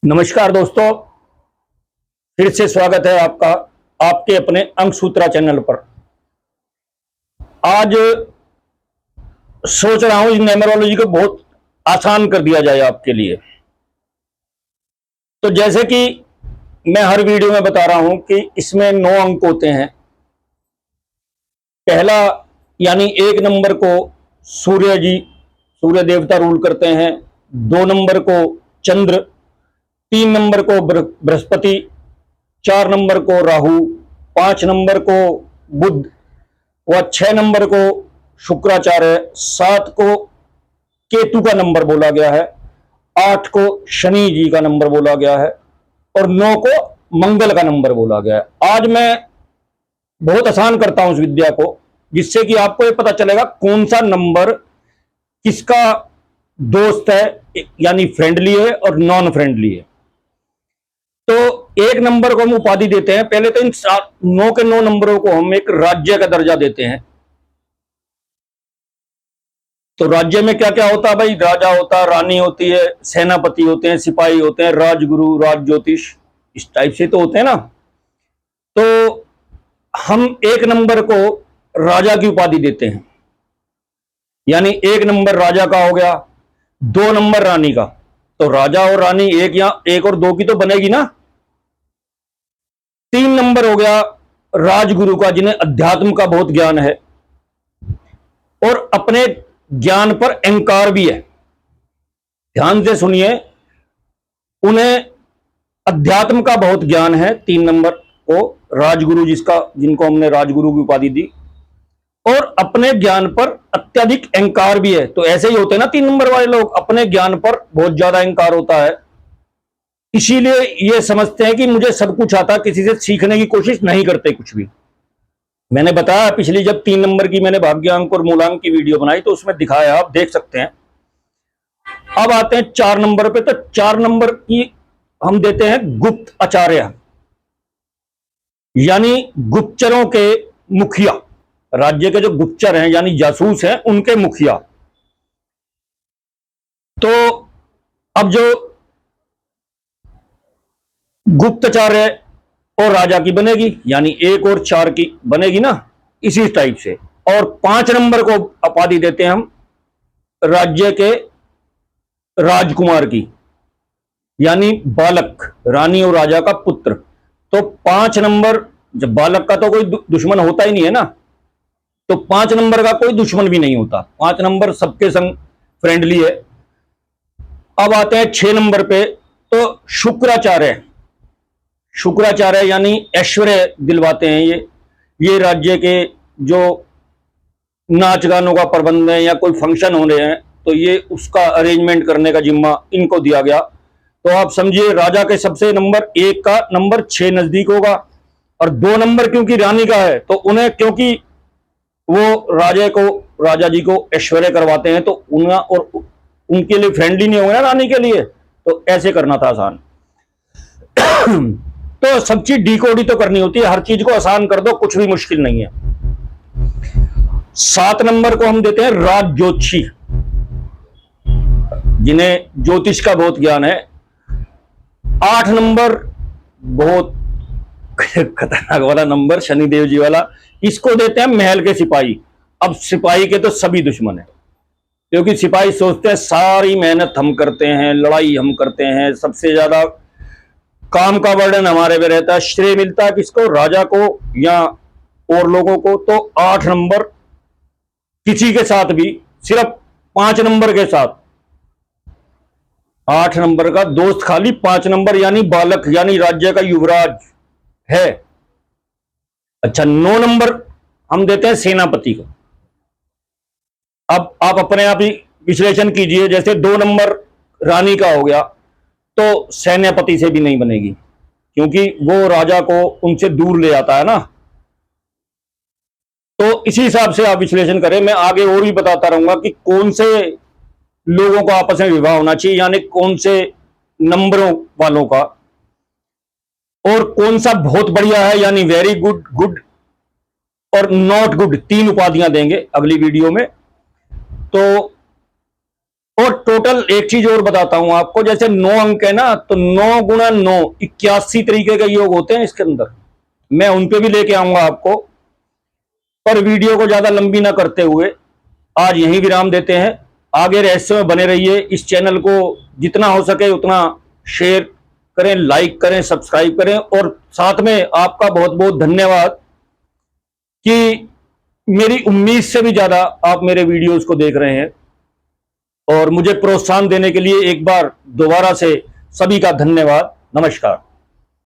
नमस्कार दोस्तों, फिर से स्वागत है आपका आपके अपने अंक सूत्रा चैनल पर। आज सोच रहा हूं इस न्यूमरोलॉजी को बहुत आसान कर दिया जाए आपके लिए। तो जैसे कि मैं हर वीडियो में बता रहा हूं कि इसमें 9 अंक होते हैं। पहला यानी 1 नंबर को सूर्य देवता रूल करते हैं। 2 नंबर को चंद्र, 3 नंबर को बृहस्पति, 4 नंबर को राहु, 5 नंबर को बुध व 6 नंबर को शुक्राचार्य, 7 को केतु का नंबर बोला गया है, 8 को शनि जी का नंबर बोला गया है और 9 को मंगल का नंबर बोला गया है। आज मैं बहुत आसान करता हूं इस विद्या को, जिससे कि आपको ये पता चलेगा कौन सा नंबर किसका दोस्त है, यानी फ्रेंडली है और नॉन फ्रेंडली है। तो 1 नंबर को हम उपाधि देते हैं। पहले तो इन 9 के 9 नंबरों को हम एक राज्य का दर्जा देते हैं। तो राज्य में क्या क्या होता है भाई? राजा होता है, रानी होती है, सेनापति होते हैं, सिपाही होते हैं, राजगुरु, राज ज्योतिष, इस टाइप से तो होते हैं ना। तो हम 1 नंबर को राजा की उपाधि देते हैं, यानी 1 नंबर राजा का हो गया, 2 नंबर रानी का। तो राजा और रानी एक या 1 और 2 की तो बनेगी ना। 3 नंबर हो गया राजगुरु का, जिन्हें अध्यात्म का बहुत ज्ञान है और अपने ज्ञान पर अहंकार भी है। ध्यान से सुनिए, उन्हें अध्यात्म का बहुत ज्ञान है। 3 नंबर को राजगुरु, जिनको हमने राजगुरु की उपाधि दी, और अपने ज्ञान पर अत्यधिक अहंकार भी है। तो ऐसे ही होते हैं ना 3 नंबर वाले लोग, अपने ज्ञान पर बहुत ज्यादा अहंकार होता है। इसीलिए ये समझते हैं कि मुझे सब कुछ आता, किसी से सीखने की कोशिश नहीं करते कुछ भी। मैंने बताया पिछली, जब 3 नंबर की मैंने भाग्यांक और मूलांक की वीडियो बनाई तो उसमें दिखाया, आप देख सकते हैं। अब आते हैं 4 नंबर पे। तो 4 नंबर की हम देते हैं गुप्त आचार्य, यानी गुप्तचरों के मुखिया। राज्य के जो गुप्तचर हैं यानी जासूस हैं, उनके मुखिया। तो अब जो गुप्तचार्य और राजा की बनेगी, यानी 1 और 4 की बनेगी ना, इसी टाइप से। और 5 नंबर को उपाधि देते हैं हम राज्य के राजकुमार की, यानी बालक, रानी और राजा का पुत्र। तो 5 नंबर, जब बालक का तो कोई दुश्मन होता ही नहीं है ना, तो 5 नंबर का कोई दुश्मन भी नहीं होता। 5 नंबर सबके संग फ्रेंडली है। अब आते हैं 6 नंबर पे। तो शुक्राचार्य यानी ऐश्वर्य दिलवाते हैं। ये राज्य के जो नाच गानों का प्रबंध है या कोई फंक्शन हो रहे हैं, तो ये उसका अरेंजमेंट करने का जिम्मा इनको दिया गया। तो आप समझिए, राजा के सबसे नंबर 1 का नंबर 6 नजदीक होगा, और 2 नंबर क्योंकि रानी का है, तो उन्हें, क्योंकि वो राजा जी को ऐश्वर्य करवाते हैं, तो उनके लिए फ्रेंडली नहीं होगा ना रानी के लिए, तो ऐसे करना था आसान। तो सब चीज डिकोड तो करनी होती है, हर चीज को आसान कर दो, कुछ भी मुश्किल नहीं है। 7 नंबर को हम देते हैं राज ज्योतिषी, जिन्हें ज्योतिष का बहुत ज्ञान है। 8 नंबर बहुत खतरनाक वाला नंबर, शनिदेव जी वाला, इसको देते हैं महल के सिपाही। अब सिपाही के तो सभी दुश्मन है, क्योंकि सिपाही सोचते हैं सारी मेहनत हम करते हैं, लड़ाई हम करते हैं, सबसे ज्यादा काम का वर्णन हमारे में रहता है, श्रेय मिलता है किसको? राजा को या और लोगों को। तो 8 नंबर किसी के साथ भी, सिर्फ 5 नंबर के साथ, 8 नंबर का दोस्त खाली 5 नंबर, यानी बालक, यानी राज्य का युवराज है। अच्छा, 9 नंबर हम देते हैं सेनापति को। अब आप अपने आप ही विश्लेषण कीजिए, जैसे 2 नंबर रानी का हो गया, तो सेनापति से भी नहीं बनेगी, क्योंकि वो राजा को उनसे दूर ले आता है ना। तो इसी हिसाब से आप विश्लेषण करें। मैं आगे और भी बताता रहूंगा कि कौन से लोगों का आपस में विवाह होना चाहिए, यानी कौन से नंबरों वालों का, और कौन सा बहुत बढ़िया है, यानी वेरी गुड, गुड और नॉट गुड, 3 उपाधियां देंगे अगली वीडियो में। तो और टोटल एक चीज और बताता हूं आपको, जैसे 9 अंक है ना, तो 9 गुणा 9 81 तरीके के योग होते हैं इसके अंदर। मैं उन पे भी लेके आऊंगा आपको, पर वीडियो को ज्यादा लंबी ना करते हुए आज यहीं विराम देते हैं। आगे रहस्य में बने रहिए। इस चैनल को जितना हो सके उतना शेयर करें, लाइक करें, सब्सक्राइब करें, और साथ में आपका बहुत बहुत धन्यवाद कि मेरी उम्मीद से भी ज्यादा आप मेरे वीडियोस को देख रहे हैं, और मुझे प्रोत्साहन देने के लिए एक बार दोबारा से सभी का धन्यवाद। नमस्कार।